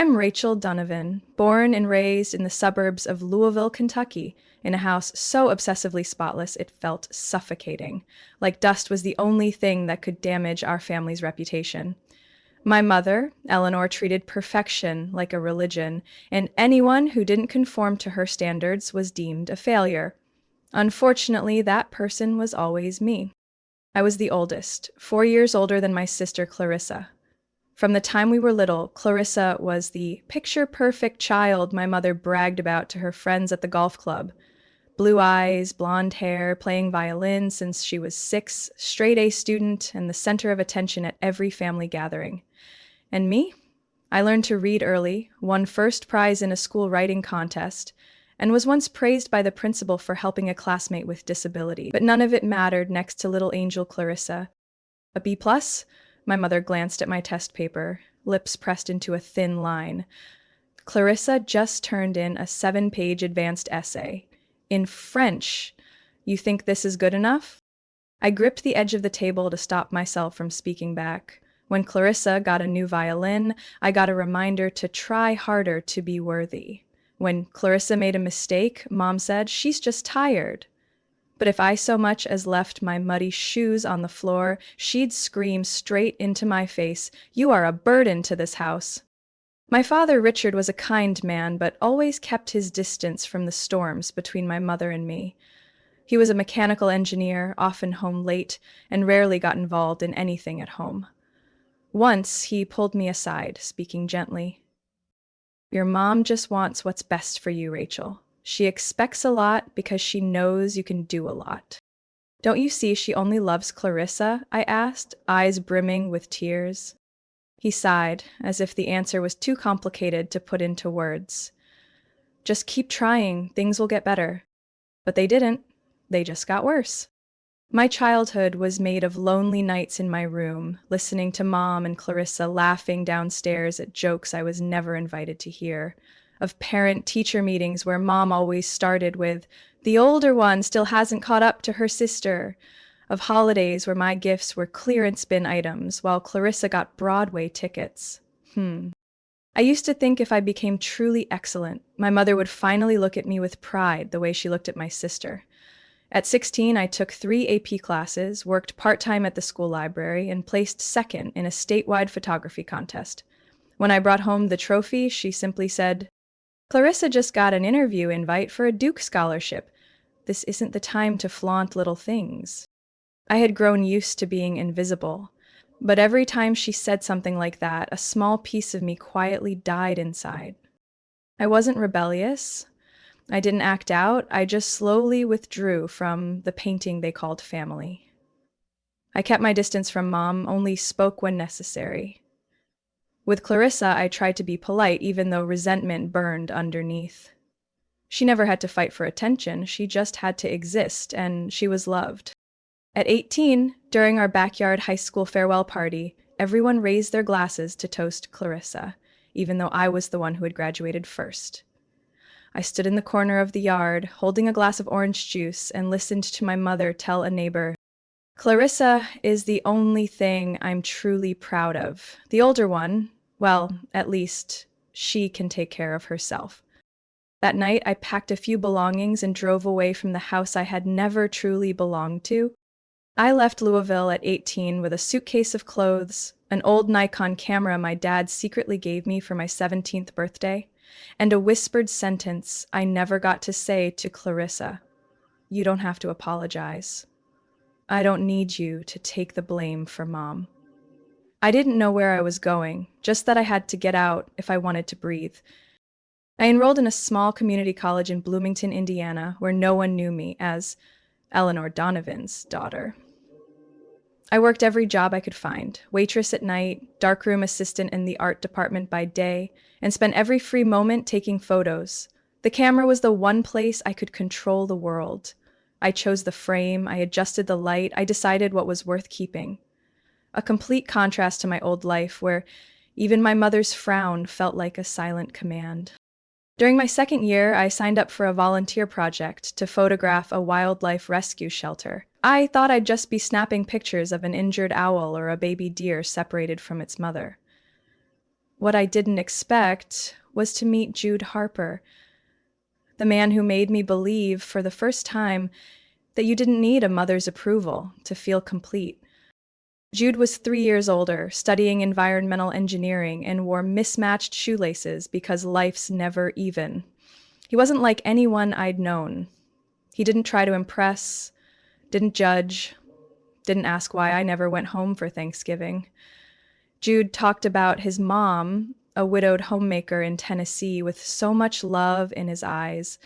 I'm Rachel Donovan, born and raised in the suburbs of Louisville, Kentucky, in a house so obsessively spotless it felt suffocating, like dust was the only thing that could damage our family's reputation. My mother, Eleanor, treated perfection like a religion, and anyone who didn't conform to her standards was deemed a failure. Unfortunately, that person was always me. I was the oldest, 4 years older than my sister Clarissa. From the time we were little, Clarissa was the picture-perfect child my mother bragged about to her friends at the golf club. Blue eyes, blonde hair, playing violin since she was 6, straight-A student, and the center of attention at every family gathering. And me? I learned to read early, won first prize in a school writing contest, and was once praised by the principal for helping a classmate with disability. But none of it mattered next to little angel Clarissa. A B+? My mother glanced at my test paper, lips pressed into a thin line. Clarissa just turned in a 7-page advanced essay. In French. You think this is good enough? I gripped the edge of the table to stop myself from speaking back. When Clarissa got a new violin, I got a reminder to try harder to be worthy. When Clarissa made a mistake, Mom said, "She's just tired." But if I so much as left my muddy shoes on the floor, she'd scream straight into my face, "You are a burden to this house." My father, Richard, was a kind man, but always kept his distance from the storms between my mother and me. He was a mechanical engineer, often home late, and rarely got involved in anything at home. Once he pulled me aside, speaking gently. "Your mom just wants what's best for you, Rachel. She expects a lot because she knows you can do a lot." "Don't you see she only loves Clarissa?" I asked, eyes brimming with tears. He sighed, as if the answer was too complicated to put into words. "Just keep trying, things will get better." But they didn't. They just got worse. My childhood was made of lonely nights in my room, listening to Mom and Clarissa laughing downstairs at jokes I was never invited to hear, of parent-teacher meetings where Mom always started with, "The older one still hasn't caught up to her sister," of holidays where my gifts were clearance bin items while Clarissa got Broadway tickets. I used to think if I became truly excellent, my mother would finally look at me with pride the way she looked at my sister. At 16, I took 3 AP classes, worked part-time at the school library, and placed second in a statewide photography contest. When I brought home the trophy, she simply said, "Clarissa just got an interview invite for a Duke scholarship. This isn't the time to flaunt little things." I had grown used to being invisible, but every time she said something like that, a small piece of me quietly died inside. I wasn't rebellious. I didn't act out. I just slowly withdrew from the painting they called family. I kept my distance from Mom, only spoke when necessary. With Clarissa, I tried to be polite, even though resentment burned underneath. She never had to fight for attention. She just had to exist, and she was loved. At 18, during our backyard high school farewell party, everyone raised their glasses to toast Clarissa, even though I was the one who had graduated first. I stood in the corner of the yard, holding a glass of orange juice, and listened to my mother tell a neighbor, "Clarissa is the only thing I'm truly proud of. The older one, well, at least she can take care of herself." That night, I packed a few belongings and drove away from the house I had never truly belonged to. I left Louisville at 18 with a suitcase of clothes, an old Nikon camera my dad secretly gave me for my 17th birthday, and a whispered sentence I never got to say to Clarissa. "You don't have to apologize. I don't need you to take the blame for Mom." I didn't know where I was going, just that I had to get out if I wanted to breathe. I enrolled in a small community college in Bloomington, Indiana, where no one knew me as Eleanor Donovan's daughter. I worked every job I could find, waitress at night, darkroom assistant in the art department by day, and spent every free moment taking photos. The camera was the one place I could control the world. I chose the frame, I adjusted the light, I decided what was worth keeping. A complete contrast to my old life, where even my mother's frown felt like a silent command. During my second year, I signed up for a volunteer project to photograph a wildlife rescue shelter. I thought I'd just be snapping pictures of an injured owl or a baby deer separated from its mother. What I didn't expect was to meet Jude Harper, the man who made me believe for the first time that you didn't need a mother's approval to feel complete. Jude was 3 years older, studying environmental engineering, and wore mismatched shoelaces because life's never even. He wasn't like anyone I'd known. He didn't try to impress, didn't judge, didn't ask why I never went home for Thanksgiving. Jude talked about his mom, a widowed homemaker in Tennessee, with so much love in his eyes.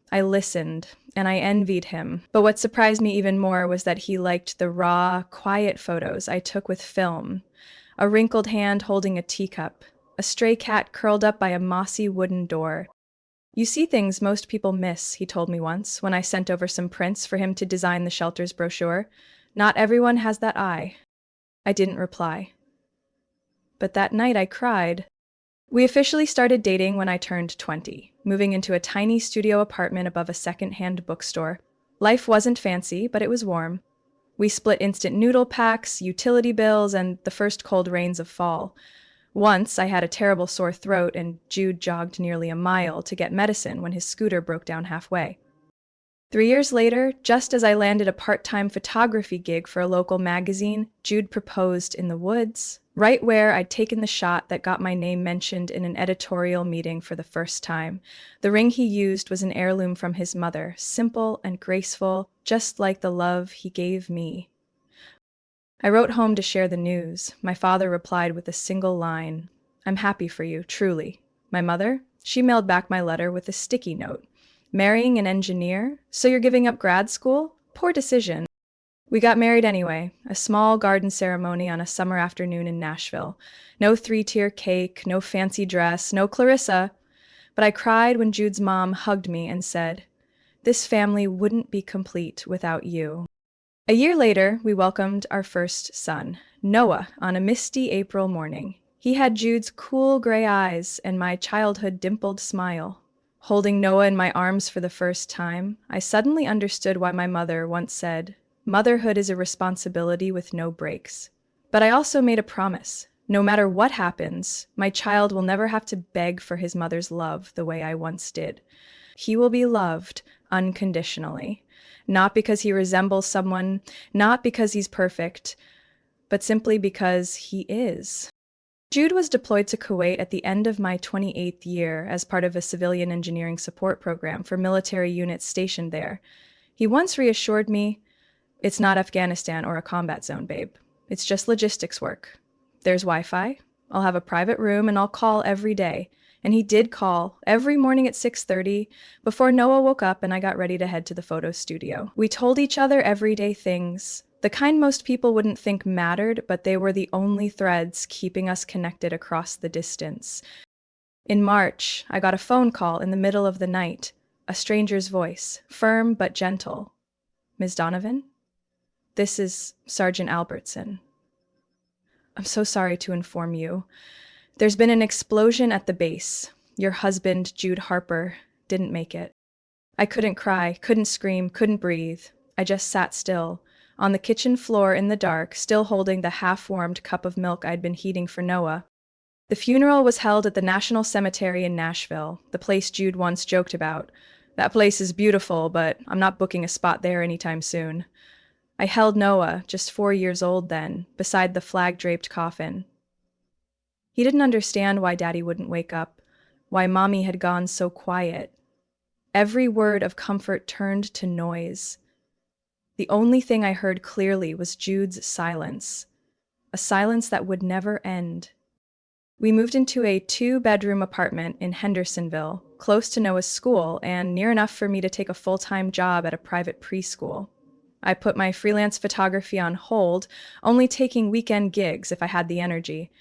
I listened, and I envied him. But what surprised me even more was that he liked the raw, quiet photos I took with film. A wrinkled hand holding a teacup, a stray cat curled up by a mossy wooden door. You see things most people miss, he told me once, when I sent over some prints for him to design the shelter's brochure. Not everyone has that eye. I didn't reply. But that night I cried. We officially started dating when I turned 20, moving into a tiny studio apartment above a second-hand bookstore. Life wasn't fancy, but it was warm. We split instant noodle packs, utility bills, and the first cold rains of fall. Once I had a terrible sore throat, and Jude jogged nearly a mile to get medicine when his scooter broke down halfway. 3 years later, just as I landed a part-time photography gig for a local magazine, Jude proposed in the woods, right where I'd taken the shot that got my name mentioned in an editorial meeting for the first time. The ring he used was an heirloom from his mother, simple and graceful, just like the love he gave me. I wrote home to share the news. My father replied with a single line, "I'm happy for you, truly." My mother? She mailed back my letter with a sticky note. "Marrying an engineer? So you're giving up grad school? Poor decision." We got married anyway, a small garden ceremony on a summer afternoon in Nashville. No three-tier cake, no fancy dress, no Clarissa. But I cried when Jude's mom hugged me and said, "This family wouldn't be complete without you." A year later, we welcomed our first son, Noah, on a misty April morning. He had Jude's cool gray eyes and my childhood dimpled smile. Holding Noah in my arms for the first time, I suddenly understood why my mother once said, "Motherhood is a responsibility with no breaks." But I also made a promise. No matter what happens, my child will never have to beg for his mother's love the way I once did. He will be loved unconditionally. Not because he resembles someone, not because he's perfect, but simply because he is. Jude was deployed to Kuwait at the end of my 28th year as part of a civilian engineering support program for military units stationed there. He once reassured me, "It's not Afghanistan or a combat zone, babe. It's just logistics work. There's Wi-Fi. I'll have a private room and I'll call every day." And he did call every morning at 6:30 before Noah woke up and I got ready to head to the photo studio. We told each other everyday things, the kind most people wouldn't think mattered, but they were the only threads keeping us connected across the distance. In March, I got a phone call in the middle of the night, a stranger's voice, firm but gentle. "Ms. Donovan? This is Sergeant Albertson. I'm so sorry to inform you. There's been an explosion at the base. Your husband, Jude Harper, didn't make it." I couldn't cry, couldn't scream, couldn't breathe. I just sat still, on the kitchen floor in the dark, still holding the half-warmed cup of milk I'd been heating for Noah. The funeral was held at the National Cemetery in Nashville, the place Jude once joked about. "That place is beautiful, but I'm not booking a spot there anytime soon." I held Noah, just 4 years old then, beside the flag-draped coffin. He didn't understand why Daddy wouldn't wake up, why Mommy had gone so quiet. Every word of comfort turned to noise. The only thing I heard clearly was Jude's silence, a silence that would never end. We moved into a 2-bedroom apartment in Hendersonville, close to Noah's school and near enough for me to take a full-time job at a private preschool. I put my freelance photography on hold, only taking weekend gigs if I had the energy.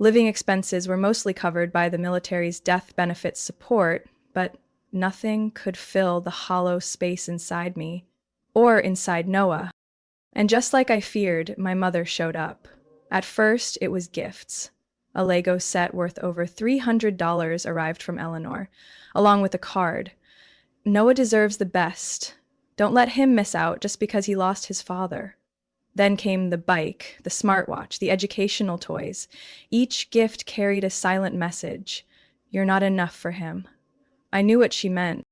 Living expenses were mostly covered by the military's death benefits support, but nothing could fill the hollow space inside me, or inside Noah. And just like I feared, my mother showed up. At first, it was gifts. A Lego set worth over $300 arrived from Eleanor, along with a card. "Noah deserves the best. Don't let him miss out just because he lost his father." Then came the bike, the smartwatch, the educational toys. Each gift carried a silent message. You're not enough for him. I knew what she meant.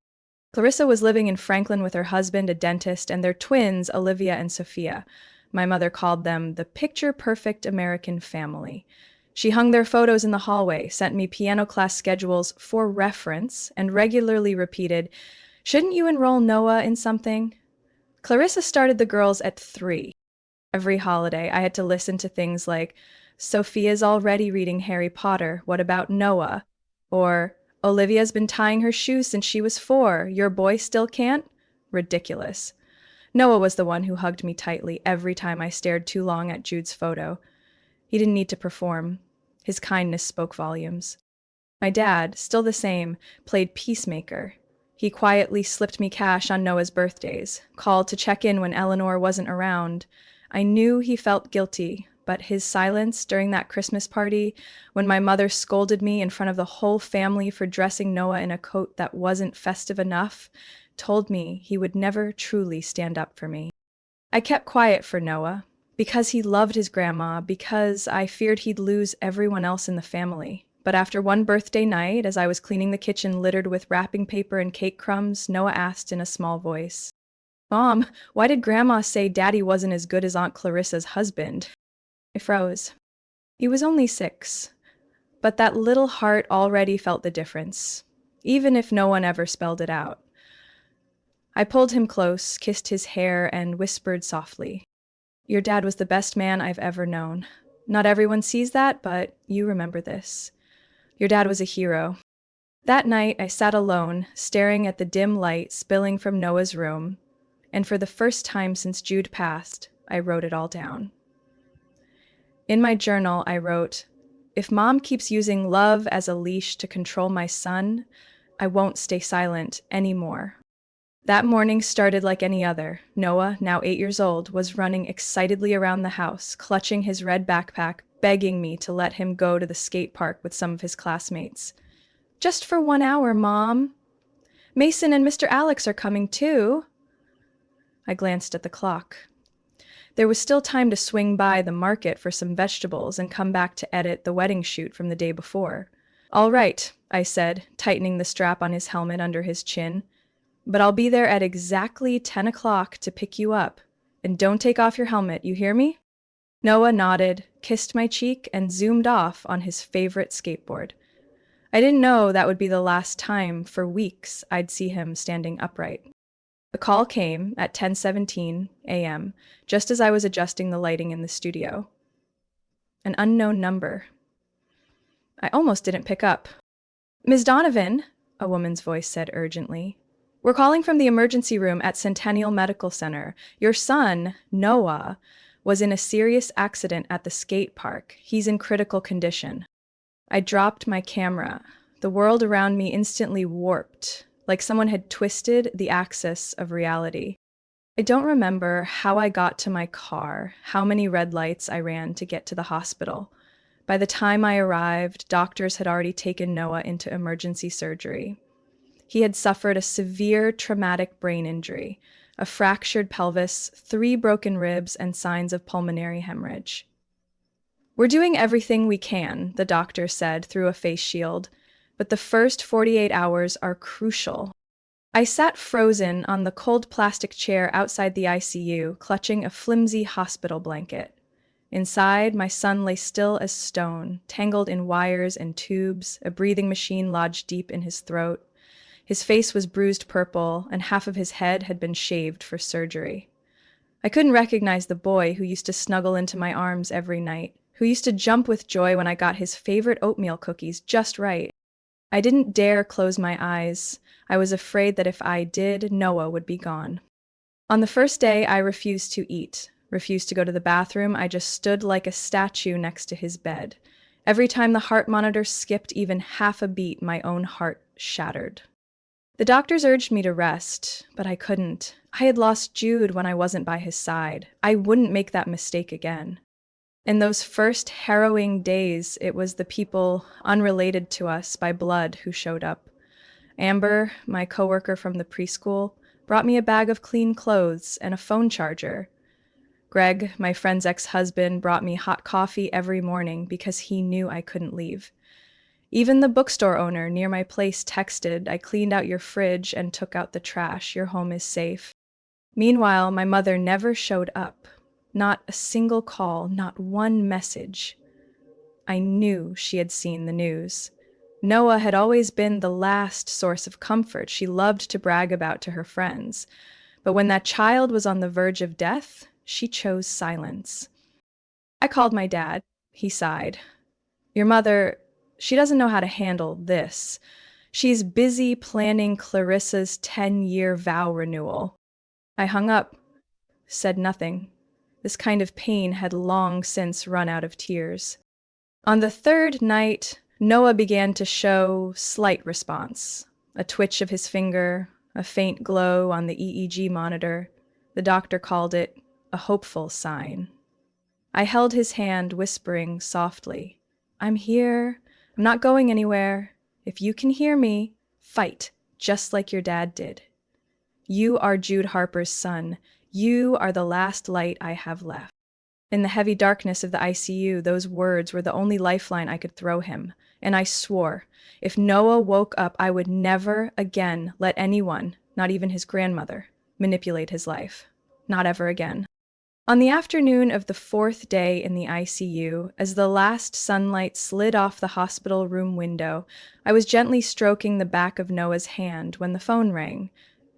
Clarissa was living in Franklin with her husband, a dentist, and their twins, Olivia and Sophia. My mother called them the picture-perfect American family. She hung their photos in the hallway, sent me piano class schedules for reference, and regularly repeated, "Shouldn't you enroll Noah in something?" Clarissa started the girls at 3. Every holiday, I had to listen to things like, "Sophia's already reading Harry Potter, what about Noah?" Or, "Olivia's been tying her shoes since she was 4, your boy still can't?" Ridiculous. Noah was the one who hugged me tightly every time I stared too long at Jude's photo. He didn't need to perform. His kindness spoke volumes. My dad, still the same, played peacemaker. He quietly slipped me cash on Noah's birthdays, called to check in when Eleanor wasn't around. I knew he felt guilty, but his silence during that Christmas party, when my mother scolded me in front of the whole family for dressing Noah in a coat that wasn't festive enough, told me he would never truly stand up for me. I kept quiet for Noah, because he loved his grandma, because I feared he'd lose everyone else in the family. But after one birthday night, as I was cleaning the kitchen littered with wrapping paper and cake crumbs, Noah asked in a small voice, "Mom, why did Grandma say Daddy wasn't as good as Aunt Clarissa's husband?" I froze. He was only 6, but that little heart already felt the difference, even if no one ever spelled it out. I pulled him close, kissed his hair, and whispered softly, "Your dad was the best man I've ever known. Not everyone sees that, but you remember this. Your dad was a hero." That night, I sat alone, staring at the dim light spilling from Noah's room, and for the first time since Jude passed, I wrote it all down. In my journal, I wrote, "If Mom keeps using love as a leash to control my son, I won't stay silent anymore." That morning started like any other. Noah, now 8 years old, was running excitedly around the house, clutching his red backpack, begging me to let him go to the skate park with some of his classmates. "Just for 1 hour, Mom. Mason and Mr. Alex are coming too." I glanced at the clock. There was still time to swing by the market for some vegetables and come back to edit the wedding shoot from the day before. "All right," I said, tightening the strap on his helmet under his chin. "But I'll be there at exactly 10 o'clock to pick you up. And don't take off your helmet, you hear me?" Noah nodded, kissed my cheek, and zoomed off on his favorite skateboard. I didn't know that would be the last time, for weeks, I'd see him standing upright. The call came at 10:17 a.m., just as I was adjusting the lighting in the studio. An unknown number. I almost didn't pick up. "Ms. Donovan," a woman's voice said urgently, "we're calling from the emergency room at Centennial Medical Center. Your son, Noah, was in a serious accident at the skate park. He's in critical condition." I dropped my camera. The world around me instantly warped, like someone had twisted the axis of reality. I don't remember how I got to my car, how many red lights I ran to get to the hospital. By the time I arrived, doctors had already taken Noah into emergency surgery. He had suffered a severe traumatic brain injury, a fractured pelvis, 3 broken ribs, and signs of pulmonary hemorrhage. "We're doing everything we can," the doctor said through a face shield, "but the first 48 hours are crucial." I sat frozen on the cold plastic chair outside the ICU, clutching a flimsy hospital blanket. Inside, my son lay still as stone, tangled in wires and tubes, a breathing machine lodged deep in his throat. His face was bruised purple, and half of his head had been shaved for surgery. I couldn't recognize the boy who used to snuggle into my arms every night, who used to jump with joy when I got his favorite oatmeal cookies just right. I didn't dare close my eyes. I was afraid that if I did, Noah would be gone. On the first day, I refused to eat, refused to go to the bathroom. I just stood like a statue next to his bed. Every time the heart monitor skipped even half a beat, my own heart shattered. The doctors urged me to rest, but I couldn't. I had lost Jude when I wasn't by his side. I wouldn't make that mistake again. In those first harrowing days, it was the people unrelated to us by blood who showed up. Amber, my coworker from the preschool, brought me a bag of clean clothes and a phone charger. Greg, my friend's ex-husband, brought me hot coffee every morning because he knew I couldn't leave. Even the bookstore owner near my place texted, "I cleaned out your fridge and took out the trash. Your home is safe." Meanwhile, my mother never showed up. Not a single call, not one message. I knew she had seen the news. Noah had always been the last source of comfort she loved to brag about to her friends. But when that child was on the verge of death, she chose silence. I called my dad. He sighed. "Your mother, she doesn't know how to handle this. She's busy planning Clarissa's 10-year vow renewal." I hung up, said nothing. This kind of pain had long since run out of tears. On the third night, Noah began to show slight response. A twitch of his finger, a faint glow on the EEG monitor. The doctor called it a hopeful sign. I held his hand, whispering softly, "I'm here. I'm not going anywhere. If you can hear me, fight, just like your dad did. You are Jude Harper's son. You are the last light I have left." In the heavy darkness of the ICU, those words were the only lifeline I could throw him, and I swore, if Noah woke up, I would never again let anyone, not even his grandmother, manipulate his life. Not ever again. On the afternoon of the fourth day in the ICU, as the last sunlight slid off the hospital room window, I was gently stroking the back of Noah's hand when the phone rang.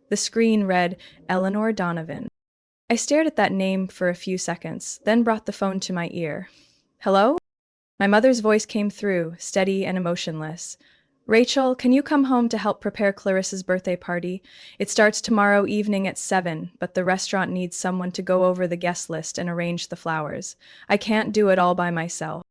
The screen read, "Eleanor Donovan." I stared at that name for a few seconds, then brought the phone to my ear. "Hello?" My mother's voice came through, steady and emotionless. "Rachel, can you come home to help prepare Clarissa's birthday party? It starts tomorrow evening at 7, but the restaurant needs someone to go over the guest list and arrange the flowers. I can't do it all by myself."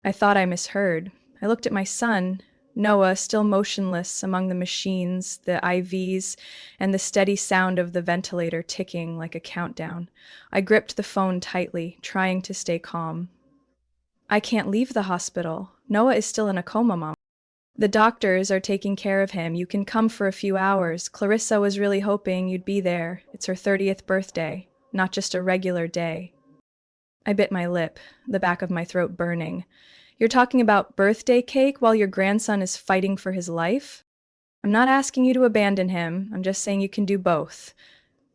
I thought I misheard. I looked at my son, Noah, still motionless among the machines, the IVs, and the steady sound of the ventilator ticking like a countdown. I gripped the phone tightly, trying to stay calm. "I can't leave the hospital. Noah is still in a coma, Mom. The doctors are taking care of him. You can come for a few hours. Clarissa was really hoping you'd be there. It's her 30th birthday, not just a regular day." I bit my lip, the back of my throat burning. "You're talking about birthday cake while your grandson is fighting for his life? I'm not asking you to abandon him. I'm just saying you can do both.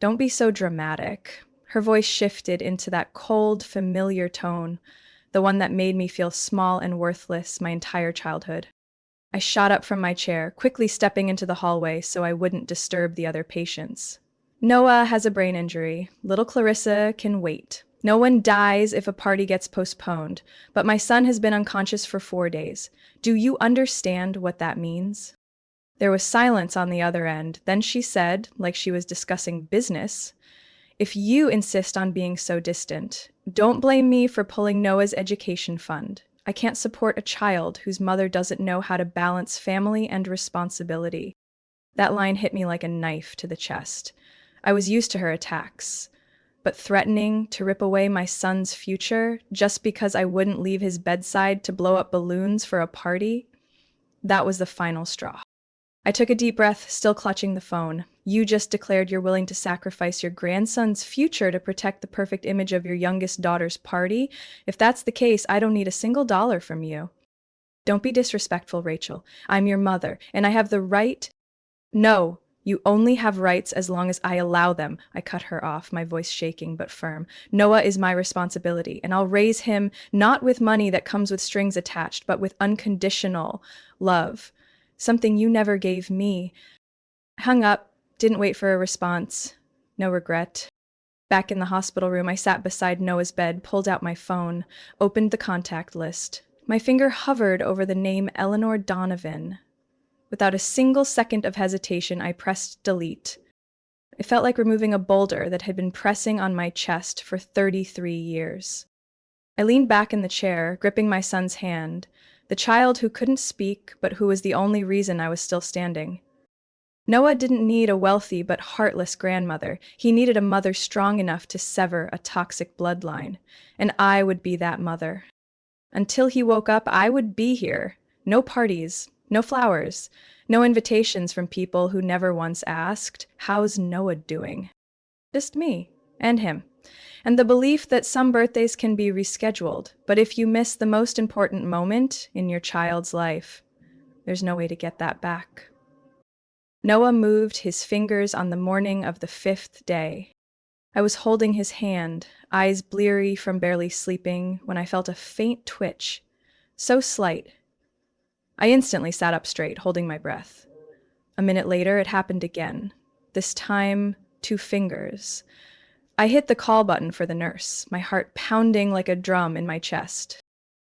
Don't be so dramatic." Her voice shifted into that cold, familiar tone, the one that made me feel small and worthless my entire childhood. I shot up from my chair, quickly stepping into the hallway so I wouldn't disturb the other patients. "Noah has a brain injury. Little Clarissa can wait. No one dies if a party gets postponed, but my son has been unconscious for 4 days. Do you understand what that means?" There was silence on the other end. Then she said, like she was discussing business, "If you insist on being so distant, don't blame me for pulling Noah's education fund. I can't support a child whose mother doesn't know how to balance family and responsibility." That line hit me like a knife to the chest. I was used to her attacks. But threatening to rip away my son's future just because I wouldn't leave his bedside to blow up balloons for a party, that was the final straw. I took a deep breath, still clutching the phone. "You just declared you're willing to sacrifice your grandson's future to protect the perfect image of your youngest daughter's party? If that's the case, I don't need a single dollar from you." "Don't be disrespectful, Rachel. I'm your mother, and I have the right—" "No. You only have rights as long as I allow them." I cut her off, my voice shaking but firm. "Noah is my responsibility, and I'll raise him not with money that comes with strings attached, but with unconditional love. Something you never gave me." I hung up, didn't wait for a response. No regret. Back in the hospital room, I sat beside Noah's bed, pulled out my phone, opened the contact list. My finger hovered over the name Eleanor Donovan. Without a single second of hesitation, I pressed delete. It felt like removing a boulder that had been pressing on my chest for 33 years. I leaned back in the chair, gripping my son's hand, the child who couldn't speak, but who was the only reason I was still standing. Noah didn't need a wealthy but heartless grandmother. He needed a mother strong enough to sever a toxic bloodline, and I would be that mother. Until he woke up, I would be here. No parties, no flowers, no invitations from people who never once asked, "How's Noah doing?" Just me and him, and the belief that some birthdays can be rescheduled, but if you miss the most important moment in your child's life, there's no way to get that back. Noah moved his fingers on the morning of the 5th day. I was holding his hand, eyes bleary from barely sleeping, when I felt a faint twitch, so slight. I instantly sat up straight, holding my breath. A minute later, it happened again. This time, 2 fingers. I hit the call button for the nurse, my heart pounding like a drum in my chest.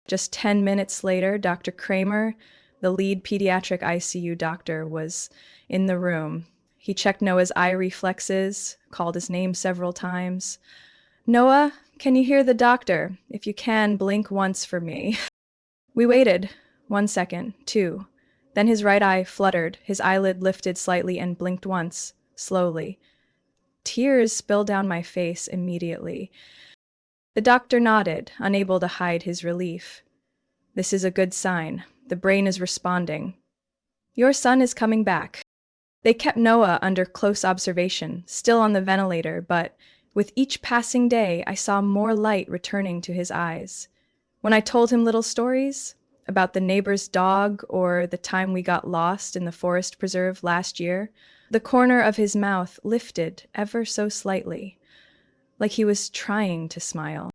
Just 10 minutes later, Dr. Kramer, the lead pediatric ICU doctor, was in the room. He checked Noah's eye reflexes, called his name several times. "Noah, can you hear the doctor? If you can, blink once for me." We waited. 1 second, 2. Then his right eye fluttered, his eyelid lifted slightly and blinked once, slowly. Tears spilled down my face immediately. The doctor nodded, unable to hide his relief. "This is a good sign. The brain is responding. Your son is coming back." They kept Noah under close observation, still on the ventilator, but with each passing day, I saw more light returning to his eyes. When I told him little stories about the neighbor's dog or the time we got lost in the forest preserve last year, the corner of his mouth lifted ever so slightly, like he was trying to smile.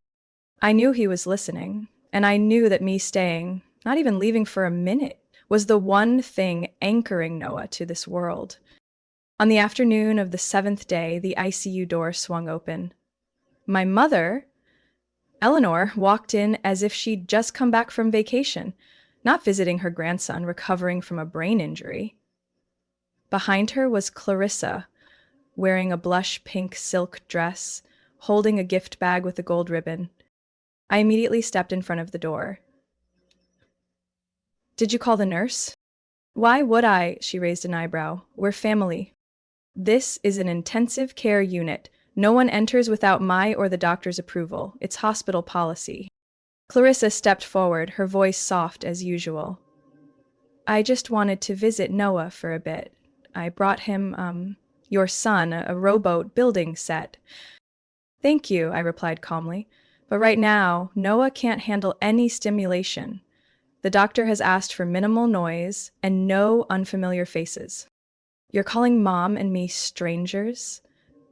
I knew he was listening, and I knew that me staying, not even leaving for a minute, was the one thing anchoring Noah to this world. On the afternoon of the 7th day, the ICU door swung open. My mother, Eleanor, walked in as if she'd just come back from vacation, not visiting her grandson recovering from a brain injury. Behind her was Clarissa, wearing a blush pink silk dress, holding a gift bag with a gold ribbon. I immediately stepped in front of the door. "Did you call the nurse?" "Why would I?" She raised an eyebrow. "We're family. This is an intensive care unit. No one enters without my or the doctor's approval. It's hospital policy." Clarissa stepped forward, her voice soft as usual. "I just wanted to visit Noah for a bit. I brought him, your son, a rowboat building set." "Thank you," I replied calmly. "But right now, Noah can't handle any stimulation. The doctor has asked for minimal noise and no unfamiliar faces." "You're calling Mom and me strangers?"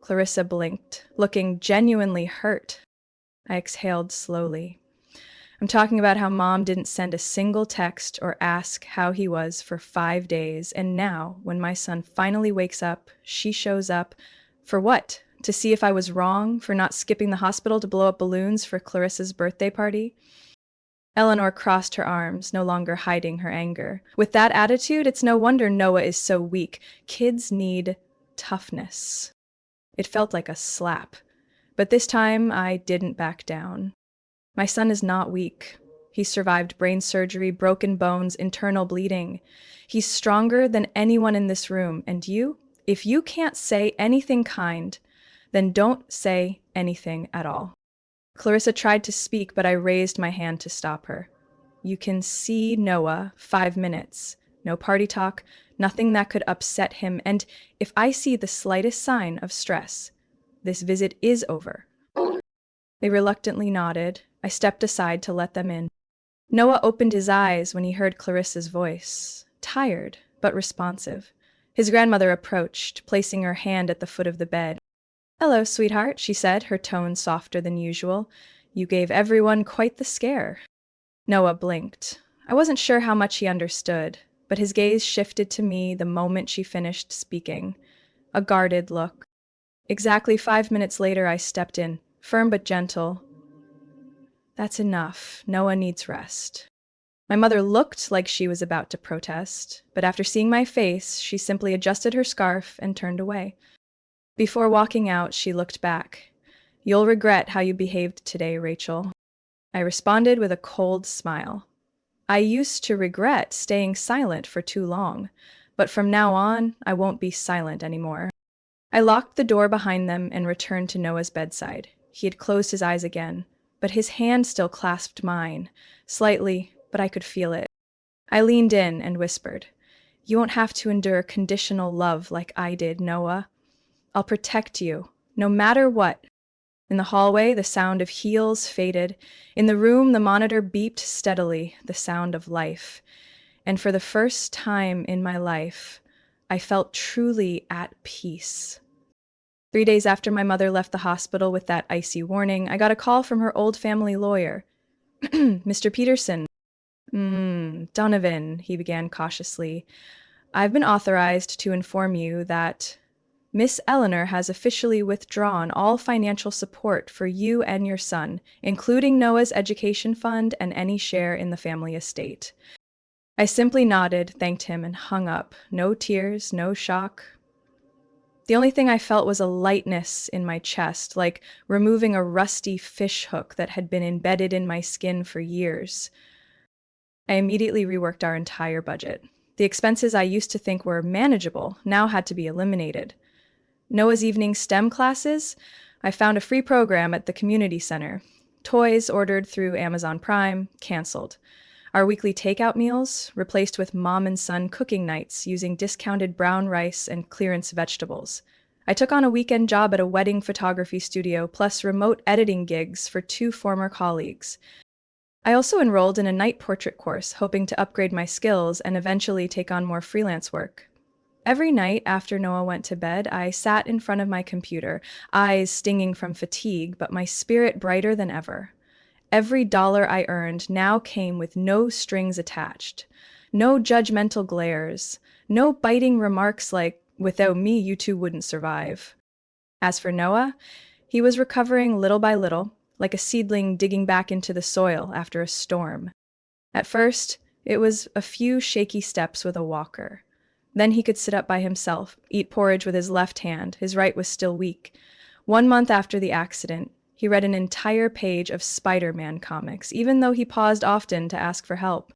Clarissa blinked, looking genuinely hurt. I exhaled slowly. "I'm talking about how Mom didn't send a single text or ask how he was for 5 days, and now, when my son finally wakes up, she shows up. For what? To see if I was wrong for not skipping the hospital to blow up balloons for Clarissa's birthday party?" Eleanor crossed her arms, no longer hiding her anger. "With that attitude, it's no wonder Noah is so weak. Kids need toughness." It felt like a slap, but this time I didn't back down. My son is not weak. He survived brain surgery, broken bones, internal bleeding. He's stronger than anyone in this room, and you? If you can't say anything kind, then don't say anything at all. Clarissa tried to speak, but I raised my hand to stop her. "You can see Noah 5 minutes. No party talk, nothing that could upset him, and if I see the slightest sign of stress, this visit is over." They reluctantly nodded. I stepped aside to let them in. Noah opened his eyes when he heard Clarissa's voice, tired but responsive. His grandmother approached, placing her hand at the foot of the bed. "Hello, sweetheart," she said, her tone softer than usual. "You gave everyone quite the scare." Noah blinked. I wasn't sure how much he understood, but his gaze shifted to me the moment she finished speaking. A guarded look. Exactly 5 minutes later, I stepped in, firm but gentle. "That's enough. Noah needs rest." My mother looked like she was about to protest, but after seeing my face, she simply adjusted her scarf and turned away. Before walking out, she looked back. "You'll regret how you behaved today, Rachel." I responded with a cold smile. I used to regret staying silent for too long, but from now on, I won't be silent anymore. I locked the door behind them and returned to Noah's bedside. He had closed his eyes again, but his hand still clasped mine, slightly, but I could feel it. I leaned in and whispered, "You won't have to endure conditional love like I did, Noah. I'll protect you, no matter what." In the hallway, the sound of heels faded. In the room, the monitor beeped steadily, the sound of life. And for the first time in my life, I felt truly at peace. 3 days after my mother left the hospital with that icy warning, I got a call from her old family lawyer. Mr. Peterson. Donovan, he began cautiously. I've been authorized to inform you that Miss Eleanor has officially withdrawn all financial support for you and your son, including Noah's education fund and any share in the family estate. I simply nodded, thanked him, and hung up. No tears, no shock. The only thing I felt was a lightness in my chest, like removing a rusty fish hook that had been embedded in my skin for years. I immediately reworked our entire budget. The expenses I used to think were manageable now had to be eliminated. Noah's evening STEM classes? I found a free program at the community center. Toys ordered through Amazon Prime, canceled. Our weekly takeout meals replaced with mom and son cooking nights using discounted brown rice and clearance vegetables. I took on a weekend job at a wedding photography studio, plus remote editing gigs for 2 former colleagues. I also enrolled in a night portrait course, hoping to upgrade my skills and eventually take on more freelance work. Every night after Noah went to bed, I sat in front of my computer, eyes stinging from fatigue, but my spirit brighter than ever. Every dollar I earned now came with no strings attached, no judgmental glares, no biting remarks like, "Without me, you two wouldn't survive." As for Noah, he was recovering little by little, like a seedling digging back into the soil after a storm. At first, it was a few shaky steps with a walker. Then he could sit up by himself, eat porridge with his left hand, his right was still weak. 1 month after the accident, he read an entire page of Spider-Man comics, even though he paused often to ask for help.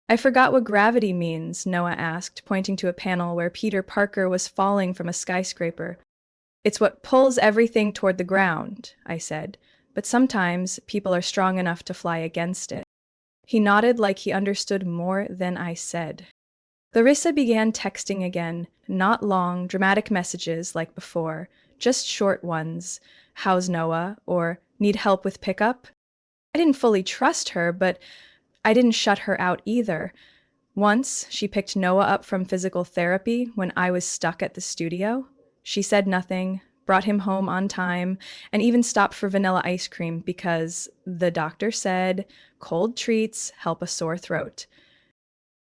"I forgot what gravity means," Noah asked, pointing to a panel where Peter Parker was falling from a skyscraper. "It's what pulls everything toward the ground," I said, "but sometimes people are strong enough to fly against it." He nodded like he understood more than I said. Larissa began texting again, not long, dramatic messages like before, just short ones. "How's Noah?" or "Need help with pickup?" I didn't fully trust her, but I didn't shut her out either. Once, she picked Noah up from physical therapy when I was stuck at the studio. She said nothing, brought him home on time, and even stopped for vanilla ice cream because the doctor said cold treats help a sore throat.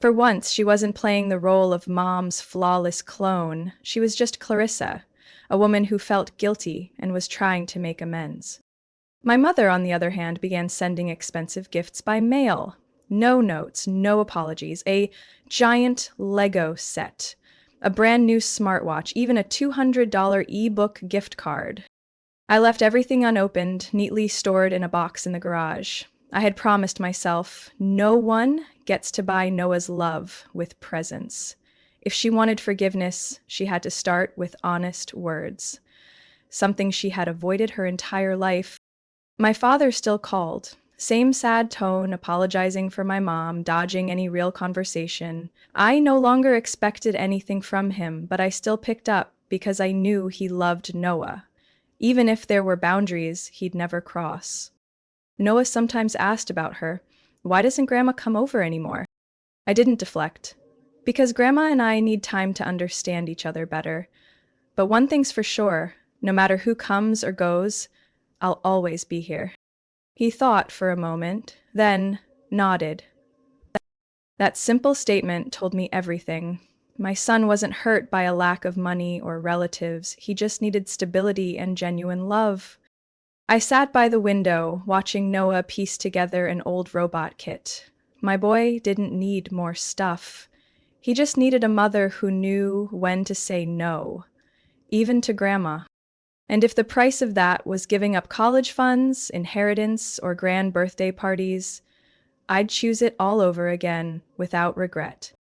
For once, she wasn't playing the role of mom's flawless clone. She was just Clarissa, a woman who felt guilty and was trying to make amends. My mother, on the other hand, began sending expensive gifts by mail. No notes, no apologies, a giant Lego set, a brand new smartwatch, even a $200 ebook gift card. I left everything unopened, neatly stored in a box in the garage. I had promised myself, no one gets to buy Noah's love with presents. If she wanted forgiveness, she had to start with honest words. Something she had avoided her entire life. My father still called. Same sad tone, apologizing for my mom, dodging any real conversation. I no longer expected anything from him, but I still picked up because I knew he loved Noah. Even if there were boundaries he'd never cross. Noah sometimes asked about her. "Why doesn't Grandma come over anymore?" I didn't deflect. Because Grandma and I need time to understand each other better. But one thing's for sure, no matter who comes or goes, I'll always be here. He thought for a moment, then nodded. That simple statement told me everything. My son wasn't hurt by a lack of money or relatives. He just needed stability and genuine love. I sat by the window, watching Noah piece together an old robot kit. My boy didn't need more stuff. He just needed a mother who knew when to say no, even to Grandma. And if the price of that was giving up college funds, inheritance, or grand birthday parties, I'd choose it all over again, without regret.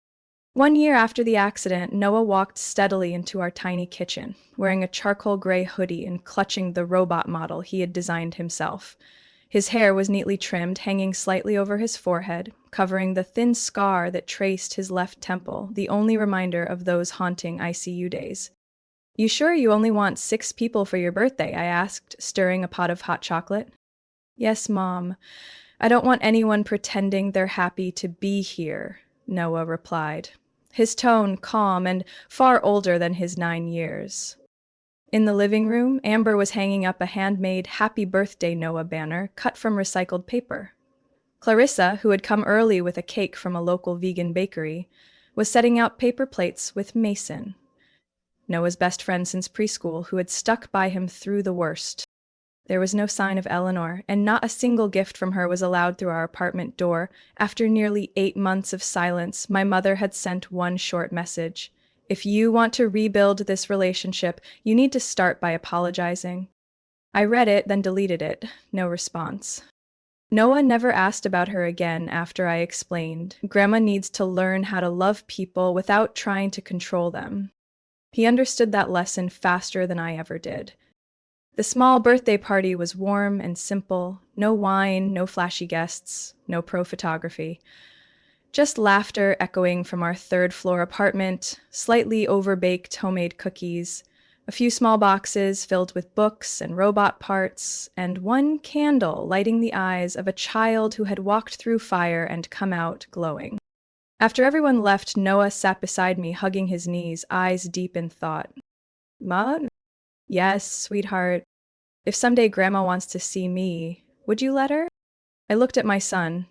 1 year after the accident, Noah walked steadily into our tiny kitchen, wearing a charcoal gray hoodie and clutching the robot model he had designed himself. His hair was neatly trimmed, hanging slightly over his forehead, covering the thin scar that traced his left temple, the only reminder of those haunting ICU days. You sure you only want 6 people for your birthday? I asked, stirring a pot of hot chocolate. Yes, Mom. I don't want anyone pretending they're happy to be here, Noah replied, his tone calm and far older than his 9 years. In the living room, Amber was hanging up a handmade Happy Birthday Noah banner cut from recycled paper. Clarissa, who had come early with a cake from a local vegan bakery, was setting out paper plates with Mason, Noah's best friend since preschool, who had stuck by him through the worst. There was no sign of Eleanor, and not a single gift from her was allowed through our apartment door. After nearly 8 months of silence, my mother had sent one short message. If you want to rebuild this relationship, you need to start by apologizing. I read it, then deleted it. No response. Noah never asked about her again after I explained. Grandma needs to learn how to love people without trying to control them. He understood that lesson faster than I ever did. The small birthday party was warm and simple. No wine, no flashy guests, no pro photography. Just laughter echoing from our third-floor apartment, slightly overbaked homemade cookies, a few small boxes filled with books and robot parts, and one candle lighting the eyes of a child who had walked through fire and come out glowing. After everyone left, Noah sat beside me, hugging his knees, eyes deep in thought. Ma? Yes, sweetheart. If someday Grandma wants to see me, would you let her? I looked at my son.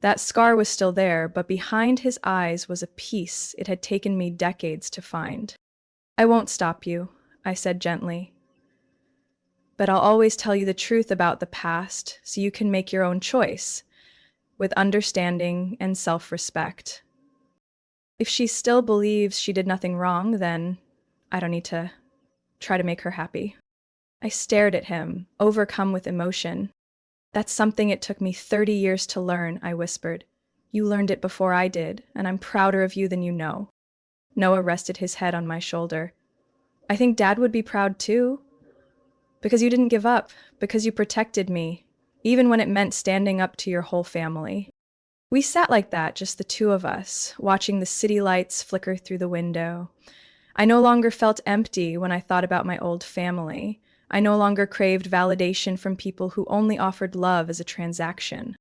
That scar was still there, but behind his eyes was a peace it had taken me decades to find. I won't stop you, I said gently. But I'll always tell you the truth about the past so you can make your own choice, with understanding and self-respect. If she still believes she did nothing wrong, then I don't need to try to make her happy. I stared at him, overcome with emotion. That's something it took me 30 years to learn, I whispered. You learned it before I did, and I'm prouder of you than you know. Noah rested his head on my shoulder. I think Dad would be proud too. Because you didn't give up, because you protected me, even when it meant standing up to your whole family. We sat like that, just the two of us, watching the city lights flicker through the window. I no longer felt empty when I thought about my old family. I no longer craved validation from people who only offered love as a transaction.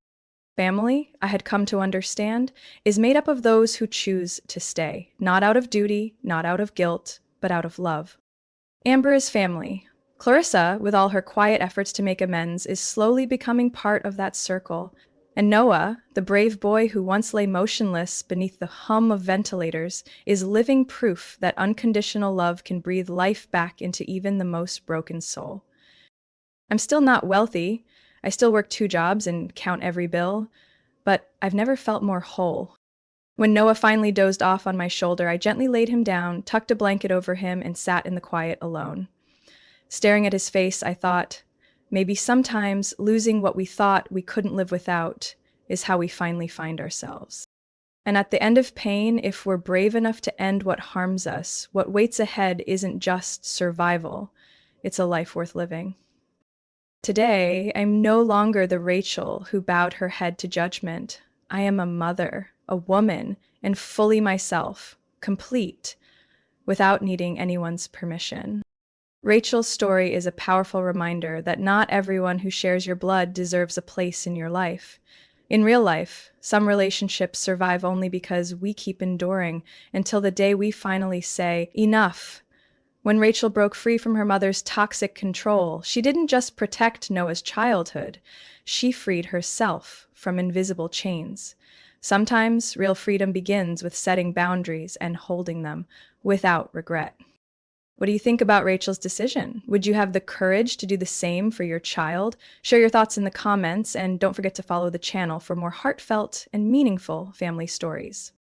Family, I had come to understand, is made up of those who choose to stay, not out of duty, not out of guilt, but out of love. Amber is family. Clarissa, with all her quiet efforts to make amends, is slowly becoming part of that circle. And Noah, the brave boy who once lay motionless beneath the hum of ventilators, is living proof that unconditional love can breathe life back into even the most broken soul. I'm still not wealthy. I still work 2 jobs and count every bill, but I've never felt more whole. When Noah finally dozed off on my shoulder, I gently laid him down, tucked a blanket over him, and sat in the quiet alone. Staring at his face, I thought, maybe sometimes losing what we thought we couldn't live without is how we finally find ourselves. And at the end of pain, if we're brave enough to end what harms us, what waits ahead isn't just survival, it's a life worth living. Today, I'm no longer the Rachel who bowed her head to judgment. I am a mother, a woman, and fully myself, complete, without needing anyone's permission. Rachel's story is a powerful reminder that not everyone who shares your blood deserves a place in your life. In real life, some relationships survive only because we keep enduring until the day we finally say, enough. When Rachel broke free from her mother's toxic control, she didn't just protect Noah's childhood, she freed herself from invisible chains. Sometimes real freedom begins with setting boundaries and holding them without regret. What do you think about Rachel's decision? Would you have the courage to do the same for your child? Share your thoughts in the comments, and don't forget to follow the channel for more heartfelt and meaningful family stories.